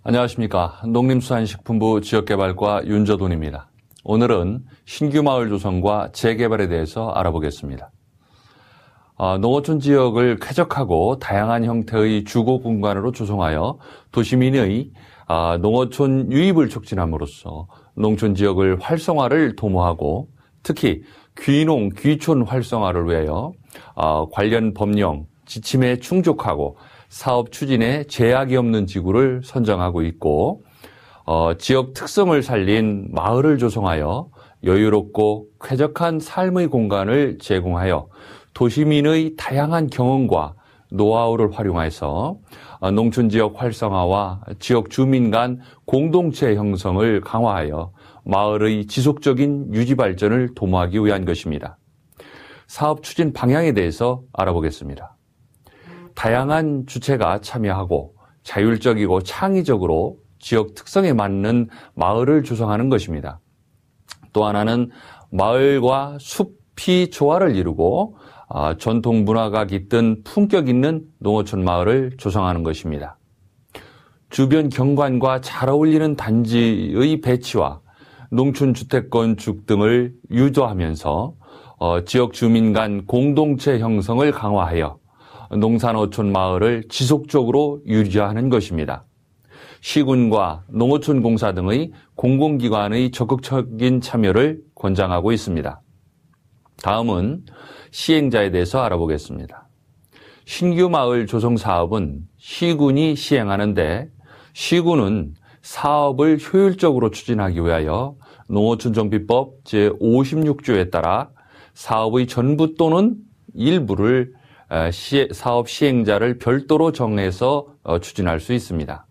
안녕하십니까. 농림수산식품부 지역개발과 윤저돈입니다. 오늘은 신규 마을 조성과 재개발에 대해서 알아보겠습니다. 농어촌 지역을 쾌적하고 다양한 형태의 주거 공간으로 조성하여 도시민의 농어촌 유입을 촉진함으로써 농촌 지역을 활성화를 도모하고 특히 귀농, 귀촌 활성화를 위하여 관련 법령, 지침에 충족하고 사업 추진에 제약이 없는 지구를 선정하고 있고 지역 특성을 살린 마을을 조성하여 여유롭고 쾌적한 삶의 공간을 제공하여 도시민의 다양한 경험과 노하우를 활용해서 농촌 지역 활성화와 지역 주민 간 공동체 형성을 강화하여 마을의 지속적인 유지 발전을 도모하기 위한 것입니다. 사업 추진 방향에 대해서 알아보겠습니다. 다양한 주체가 참여하고 자율적이고 창의적으로 지역 특성에 맞는 마을을 조성하는 것입니다. 또 하나는 마을과 숲이 조화를 이루고 전통 문화가 깃든 품격 있는 농어촌 마을을 조성하는 것입니다. 주변 경관과 잘 어울리는 단지의 배치와 농촌 주택 건축 등을 유도하면서 지역 주민 간 공동체 형성을 강화하여 농산어촌 마을을 지속적으로 유지하는 것입니다. 시군과 농어촌공사 등의 공공기관의 적극적인 참여를 권장하고 있습니다. 다음은 시행자에 대해서 알아보겠습니다. 신규 마을 조성 사업은 시군이 시행하는데 시군은 사업을 효율적으로 추진하기 위하여 농어촌정비법 제56조에 따라 사업의 전부 또는 일부를 사업 시행자를 별도로 정해서 추진할 수 있습니다.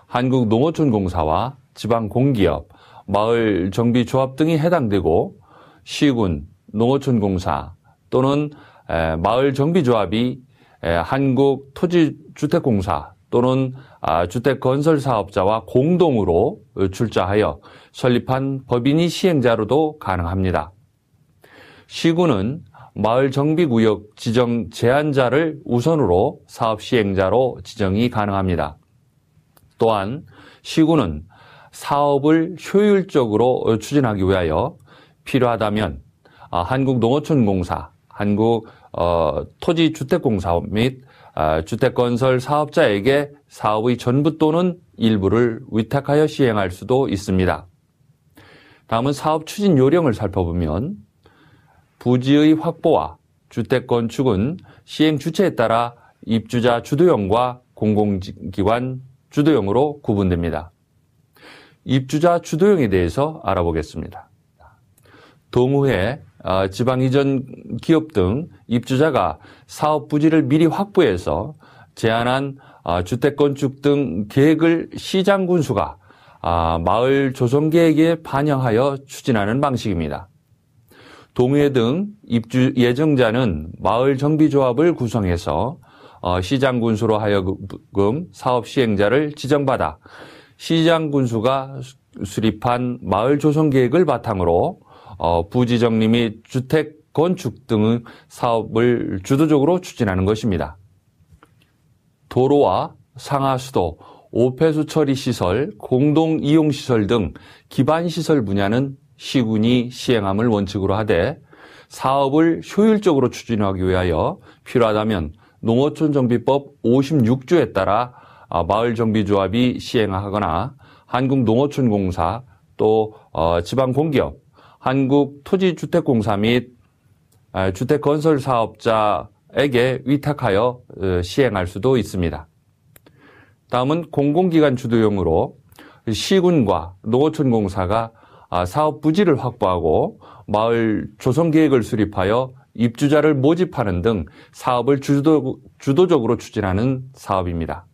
한국농어촌공사와 지방공기업, 마을정비조합 등이 해당되고 시군, 농어촌공사 또는 마을정비조합이 한국토지주택공사 또는 주택건설사업자와 공동으로 출자하여 설립한 법인이 시행자로도 가능합니다. 시군은 마을정비구역 지정 제한자를 우선으로 사업 시행자로 지정이 가능합니다. 또한 시군은 사업을 효율적으로 추진하기 위하여 필요하다면 한국농어촌공사, 한국토지주택공사 및 주택건설 사업자에게 사업의 전부 또는 일부를 위탁하여 시행할 수도 있습니다. 다음은 사업 추진 요령을 살펴보면 부지의 확보와 주택 건축은 시행 주체에 따라 입주자 주도형과 공공기관 주도형으로 구분됩니다. 입주자 주도형에 대해서 알아보겠습니다. 동호회, 지방 이전 기업 등 입주자가 사업 부지를 미리 확보해서 제안한 주택 건축 등 계획을 시장 군수가 마을 조성 계획에 반영하여 추진하는 방식입니다. 동호회 등 입주 예정자는 마을 정비조합을 구성해서 시장 군수로 하여금 사업 시행자를 지정받아 시장 군수가 수립한 마을 조성 계획을 바탕으로 부지 정리 및 주택 건축 등의 사업을 주도적으로 추진하는 것입니다. 도로와 상하수도, 오폐수 처리 시설, 공동 이용 시설 등 기반 시설 분야는 시군이 시행함을 원칙으로 하되 사업을 효율적으로 추진하기 위하여 필요하다면 농어촌정비법 56조에 따라 마을정비조합이 시행하거나 한국농어촌공사 또 지방공기업, 한국토지주택공사 및 주택건설사업자에게 위탁하여 시행할 수도 있습니다. 다음은 공공기관 주도형으로 시군과 농어촌공사가 사업 부지를 확보하고 마을 조성 계획을 수립하여 입주자를 모집하는 등 사업을 주도적으로 추진하는 사업입니다.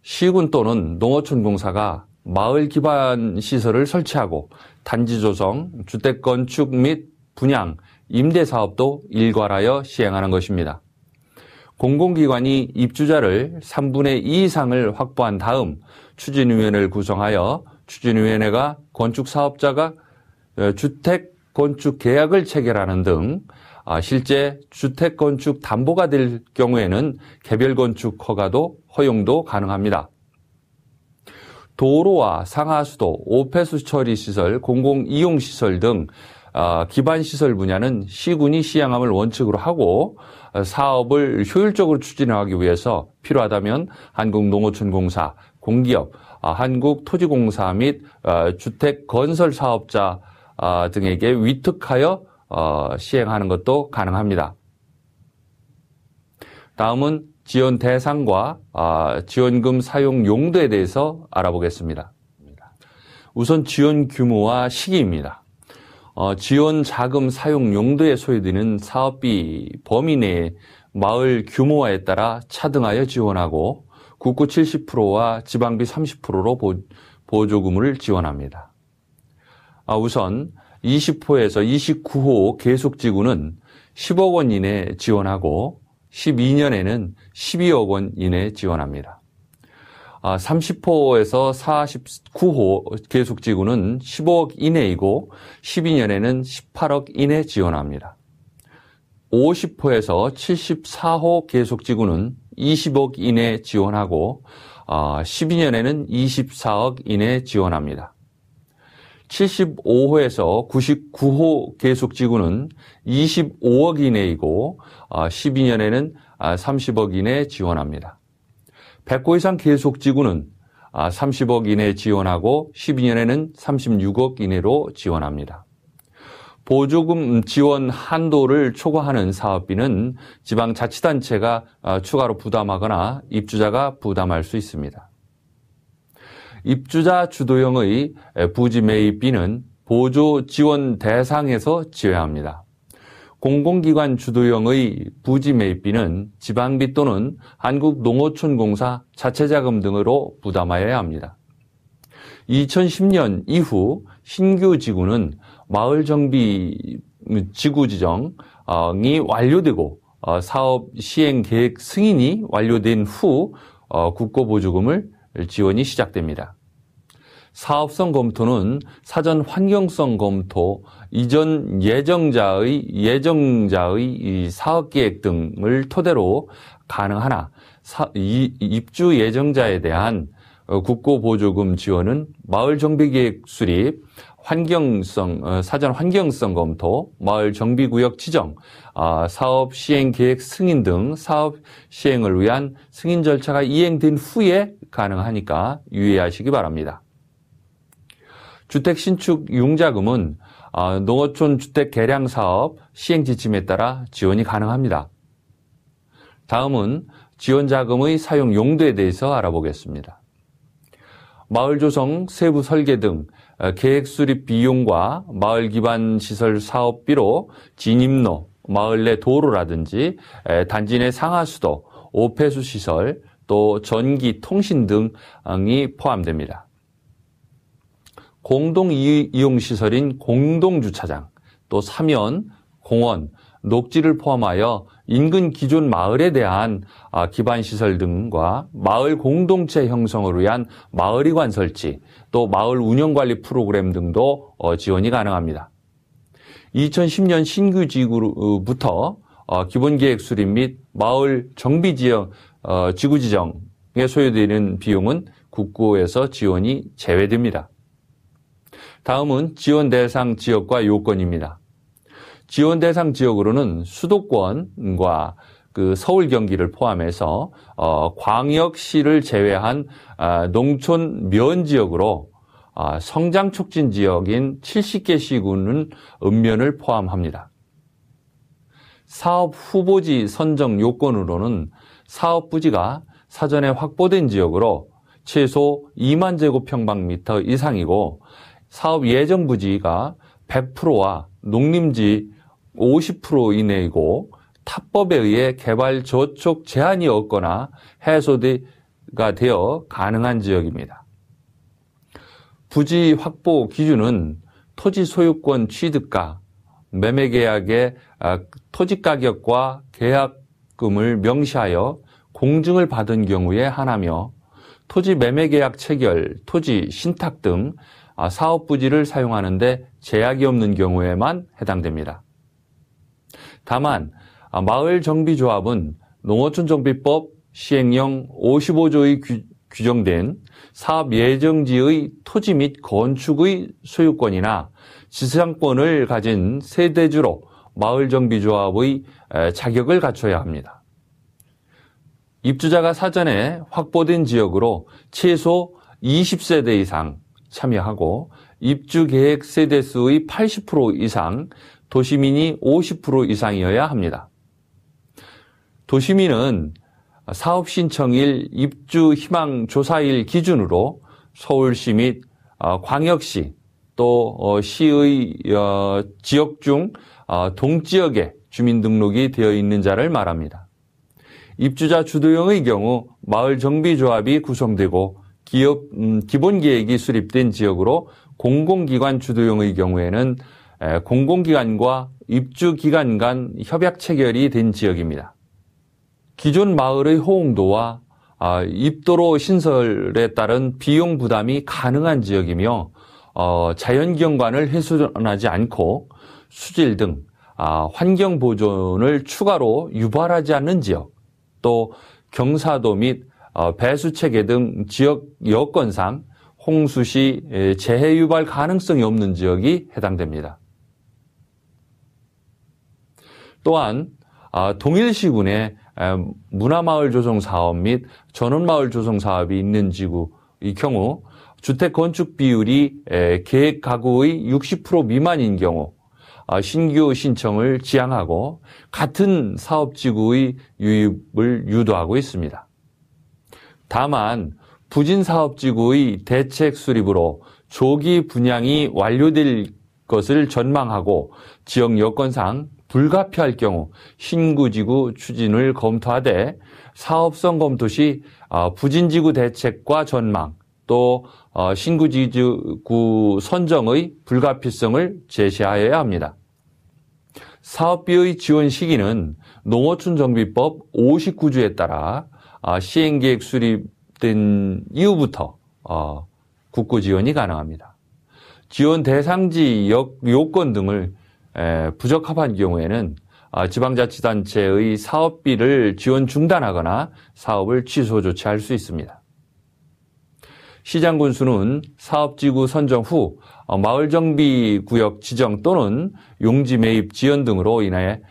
시군 또는 농어촌공사가 마을 기반 시설을 설치하고 단지 조성, 주택 건축 및 분양, 임대 사업도 일괄하여 시행하는 것입니다. 공공기관이 입주자를 3분의 2 이상을 확보한 다음 추진위원회를 구성하여 추진위원회가 건축사업자가 주택 건축 계약을 체결하는 등 실제 주택 건축 담보가 될 경우에는 개별 건축 허용도 가능합니다. 도로와 상하수도, 오폐수 처리 시설, 공공이용 시설 등 기반 시설 분야는 시군이 시행함을 원칙으로 하고 사업을 효율적으로 추진하기 위해서 필요하다면 한국농어촌공사, 공기업, 한국토지공사 및 주택건설사업자 등에게 위탁하여 시행하는 것도 가능합니다. 다음은 지원 대상과 지원금 사용 용도에 대해서 알아보겠습니다. 우선 지원 규모와 시기입니다. 지원 자금 사용 용도에 소요되는 사업비 범위 내에 마을 규모에 따라 차등하여 지원하고 국고 70%와 지방비 30%로 보조금을 지원합니다. 우선 20호에서 29호 계속지구는 10억 원 이내 지원하고 12년에는 12억 원 이내 지원합니다. 30호에서 49호 계속지구는 15억 이내이고 12년에는 18억 이내 지원합니다. 50호에서 74호 계속지구는 20억 이내 지원하고 12년에는 24억 이내 지원합니다. 75호에서 99호 계속지구는 25억 이내이고 12년에는 30억 이내 지원합니다. 100호 이상 계속지구는 30억 이내 지원하고 12년에는 36억 이내로 지원합니다. 보조금 지원 한도를 초과하는 사업비는 지방자치단체가 추가로 부담하거나 입주자가 부담할 수 있습니다. 입주자 주도형의 부지 매입비는 보조 지원 대상에서 제외합니다. 공공기관 주도형의 부지 매입비는 지방비 또는 한국농어촌공사 자체자금 등으로 부담하여야 합니다. 2010년 이후 신규 지구는 마을 정비 지구 지정이 완료되고 사업 시행 계획 승인이 완료된 후 국고보조금을 지원이 시작됩니다. 사업성 검토는 사전 환경성 검토, 이전 예정자의 사업계획 등을 토대로 가능하나 입주 예정자에 대한 국고보조금 지원은 마을 정비계획 수립, 사전 환경성 검토, 마을 정비구역 지정, 사업 시행 계획 승인 등 사업 시행을 위한 승인 절차가 이행된 후에 가능하니까 유의하시기 바랍니다. 주택 신축 융자금은 농어촌 주택 개량 사업 시행 지침에 따라 지원이 가능합니다. 다음은 지원 자금의 사용 용도에 대해서 알아보겠습니다. 마을 조성, 세부 설계 등 계획 수립 비용과 마을 기반 시설 사업비로 진입로, 마을 내 도로라든지 단지 내 상하수도, 오폐수 시설, 또 전기, 통신 등이 포함됩니다. 공동이용시설인 공동주차장, 또 사면, 공원, 녹지를 포함하여 인근 기존 마을에 대한 기반시설 등과 마을 공동체 형성을 위한 마을이관 설치, 또 마을 운영관리 프로그램 등도 지원이 가능합니다. 2010년 신규 지구부터 기본계획 수립 및 마을 정비지역 지구 지정에 소요되는 비용은 국고에서 지원이 제외됩니다. 다음은 지원 대상 지역과 요건입니다. 지원 대상 지역으로는 수도권과 서울, 경기를 포함해서 광역시를 제외한 농촌 면 지역으로 성장 촉진 지역인 70개 시군은 읍면을 포함합니다. 사업 후보지 선정 요건으로는 사업 부지가 사전에 확보된 지역으로 최소 2만 제곱평방미터 이상이고 사업 예정 부지가 100%와 농림지 50% 이내이고 탑법에 의해 개발 저촉 제한이 없거나 해소가 되어 가능한 지역입니다. 부지 확보 기준은 토지 소유권 취득가, 매매계약의 토지가격과 계약금을 명시하여 공증을 받은 경우에 한하며 토지 매매계약 체결, 토지 신탁 등 사업 부지를 사용하는 데 제약이 없는 경우에만 해당됩니다. 다만 마을정비조합은 농어촌정비법 시행령 55조의 규정된 사업 예정지의 토지 및 건축의 소유권이나 지상권을 가진 세대주로 마을정비조합의 자격을 갖춰야 합니다. 입주자가 사전에 확보된 지역으로 최소 20세대 이상 참여하고 입주계획 세대수의 80% 이상, 도시민이 50% 이상이어야 합니다. 도시민은 사업 신청일 입주 희망 조사일 기준으로 서울시 및 광역시 또 시의 지역 중 동지역에 주민등록이 되어 있는 자를 말합니다. 입주자 주도형의 경우 마을정비조합이 구성되고 기본계획이 수립된 지역으로 공공기관 주도형의 경우에는 공공기관과 입주기관 간 협약 체결이 된 지역입니다. 기존 마을의 호응도와 입도로 신설에 따른 비용 부담이 가능한 지역이며 자연경관을 훼손하지 않고 수질 등 환경 보존을 추가로 유발하지 않는 지역, 또 경사도 및 배수체계 등 지역 여건상 홍수 시 재해 유발 가능성이 없는 지역이 해당됩니다. 또한 동일시군에 문화마을 조성 사업 및 전원마을 조성 사업이 있는 지구의 경우 주택 건축 비율이 계획 가구의 60% 미만인 경우 신규 신청을 지양하고 같은 사업지구의 유입을 유도하고 있습니다. 다만 부진 사업지구의 대책 수립으로 조기 분양이 완료될 것을 전망하고 지역 여건상 불가피할 경우 신구지구 추진을 검토하되 사업성 검토 시 부진지구 대책과 전망 또 신구지구 선정의 불가피성을 제시하여야 합니다. 사업비의 지원 시기는 농어촌정비법 59조에 따라 시행계획 수립된 이후부터 국고 지원이 가능합니다. 지원 대상지 요건 등을 부적합한 경우에는 지방자치단체의 사업비를 지원 중단하거나 사업을 취소 조치할 수 있습니다. 시장군수는 사업지구 선정 후 마을정비구역 지정 또는 용지 매입 지연 등으로 인해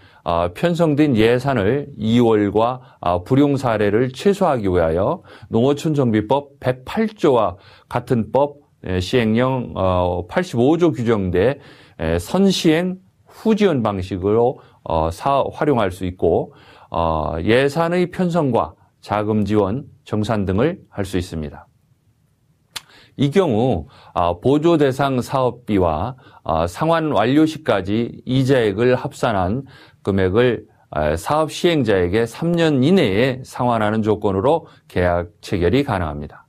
편성된 예산을 2월과 불용 사례를 최소화하기 위하여 농어촌정비법 108조와 같은 법 시행령 85조 규정돼 선시행 후지원 방식으로 활용할 수 있고 예산의 편성과 자금 지원, 정산 등을 할 수 있습니다. 이 경우 보조 대상 사업비와 상환 완료 시까지 이자액을 합산한 금액을 사업 시행자에게 3년 이내에 상환하는 조건으로 계약 체결이 가능합니다.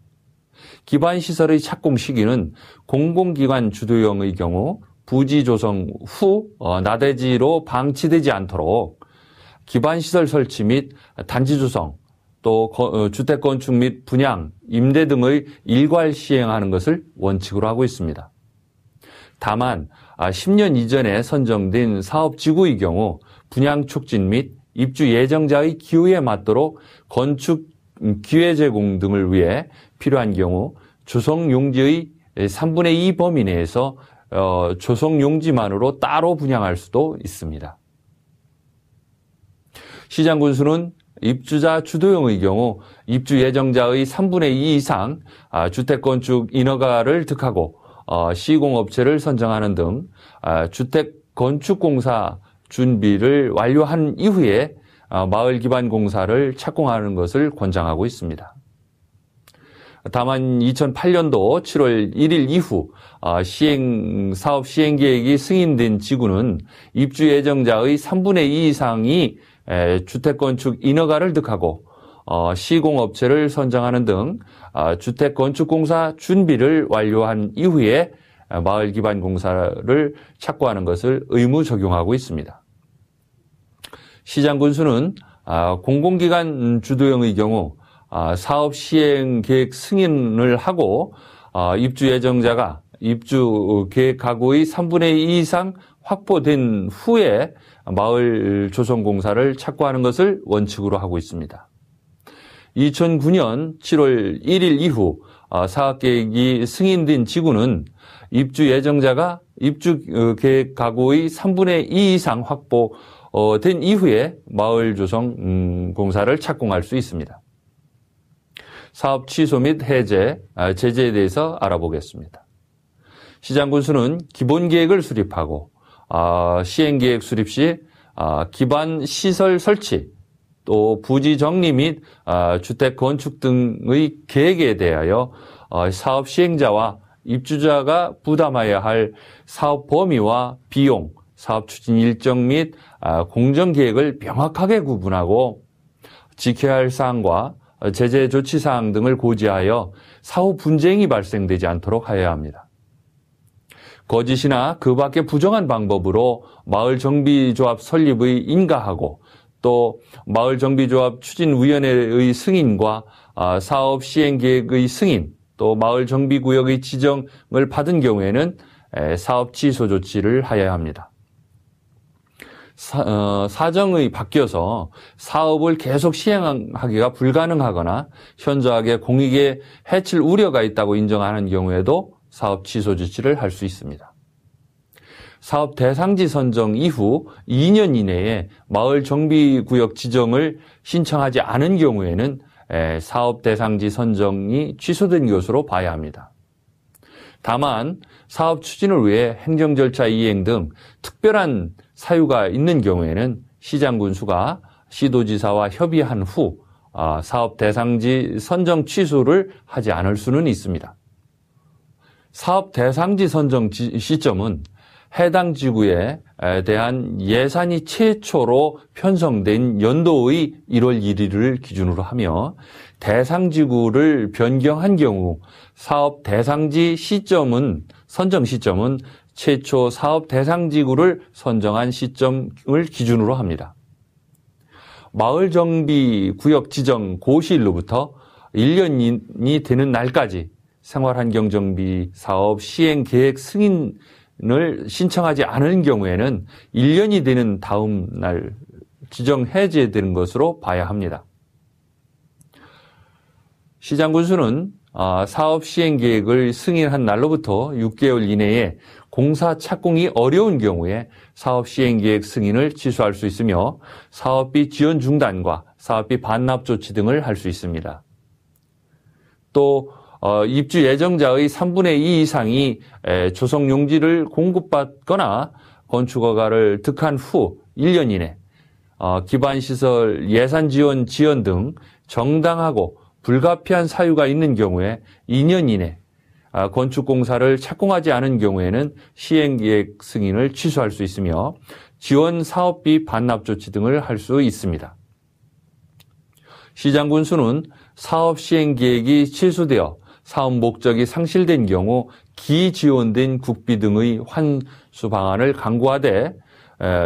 기반시설의 착공 시기는 공공기관 주도형의 경우 부지 조성 후 나대지로 방치되지 않도록 기반시설 설치 및 단지 조성, 또 주택 건축 및 분양, 임대 등의 일괄 시행하는 것을 원칙으로 하고 있습니다. 다만 10년 이전에 선정된 사업지구의 경우 분양 촉진 및 입주 예정자의 기호에 맞도록 건축 기회 제공 등을 위해 필요한 경우 조성용지의 3분의 2 범위 내에서 조성용지만으로 따로 분양할 수도 있습니다. 시장군수는 입주자 주도형의 경우 입주 예정자의 3분의 2 이상 주택건축 인허가를 득하고 시공업체를 선정하는 등 주택건축공사 준비를 완료한 이후에 마을 기반 공사를 착공하는 것을 권장하고 있습니다. 다만 2008년도 7월 1일 이후 사업 시행계획이 승인된 지구는 입주 예정자의 3분의 2 이상이 주택건축 인허가를 득하고 시공업체를 선정하는 등 주택건축공사 준비를 완료한 이후에 마을 기반 공사를 착고하는 것을 의무 적용하고 있습니다. 시장군수는 공공기관 주도형의 경우 사업 시행 계획 승인을 하고 입주 예정자가 입주 계획 가구의 3분의 2 이상 확보된 후에 마을조성공사를 착고하는 것을 원칙으로 하고 있습니다. 2009년 7월 1일 이후 사업계획이 승인된 지구는 입주 예정자가 입주 계획 가구의 3분의 2 이상 확보된 이후에 마을조성 공사를 착공할 수 있습니다. 사업 취소 및 해제, 제재에 대해서 알아보겠습니다. 시장군수는 기본계획을 수립하고 시행계획 수립 시 기반 시설 설치, 또 부지 정리 및 주택 건축 등의 계획에 대하여 사업 시행자와 입주자가 부담해야 할 사업 범위와 비용, 사업 추진 일정 및 공정 계획을 명확하게 구분하고 지켜야 할 사항과 제재 조치 사항 등을 고지하여 사후 분쟁이 발생되지 않도록 하여야 합니다. 거짓이나 그 밖의 부정한 방법으로 마을정비조합 설립의 인가하고 또 마을정비조합 추진위원회의 승인과 사업 시행계획의 승인, 또 마을정비구역의 지정을 받은 경우에는 사업 취소 조치를 하여야 합니다. 사정이 바뀌어서 사업을 계속 시행하기가 불가능하거나 현저하게 공익에 해칠 우려가 있다고 인정하는 경우에도 사업 취소 조치를 할 수 있습니다. 사업 대상지 선정 이후 2년 이내에 마을 정비구역 지정을 신청하지 않은 경우에는 사업 대상지 선정이 취소된 것으로 봐야 합니다. 다만 사업 추진을 위해 행정 절차 이행 등 특별한 사유가 있는 경우에는 시장군수가 시도지사와 협의한 후 사업 대상지 선정 취소를 하지 않을 수는 있습니다. 사업 대상지 선정 시점은 해당 지구에 대한 예산이 최초로 편성된 연도의 1월 1일을 기준으로 하며 대상지구를 변경한 경우 사업 대상지 선정 시점은 최초 사업 대상지구를 선정한 시점을 기준으로 합니다. 마을정비구역 지정 고시일로부터 1년이 되는 날까지 생활환경정비 사업 시행계획 승인을 신청하지 않은 경우에는 1년이 되는 다음 날 지정 해제되는 것으로 봐야 합니다. 시장군수는 사업 시행계획을 승인한 날로부터 6개월 이내에 공사 착공이 어려운 경우에 사업 시행계획 승인을 취소할 수 있으며 사업비 지원 중단과 사업비 반납 조치 등을 할 수 있습니다. 또 입주 예정자의 3분의 2 이상이 조성용지를 공급받거나 건축허가를 득한 후 1년 이내 기반시설 예산 지원 등 정당하고 불가피한 사유가 있는 경우에 2년 이내 건축공사를 착공하지 않은 경우에는 시행계획 승인을 취소할 수 있으며 지원 사업비 반납 조치 등을 할 수 있습니다. 시장군수는 사업 시행계획이 취소되어 사업 목적이 상실된 경우 기지원된 국비 등의 환수 방안을 강구하되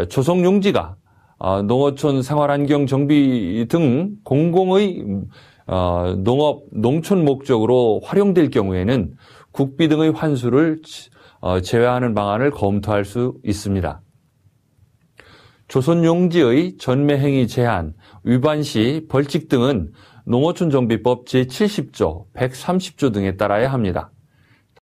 조성용지가 농어촌 생활환경 정비 등 공공의 농업, 농촌 목적으로 활용될 경우에는 국비 등의 환수를 제외하는 방안을 검토할 수 있습니다. 조선용지의 전매행위 제한, 위반 시 벌칙 등은 농어촌정비법 제70조, 130조 등에 따라야 합니다.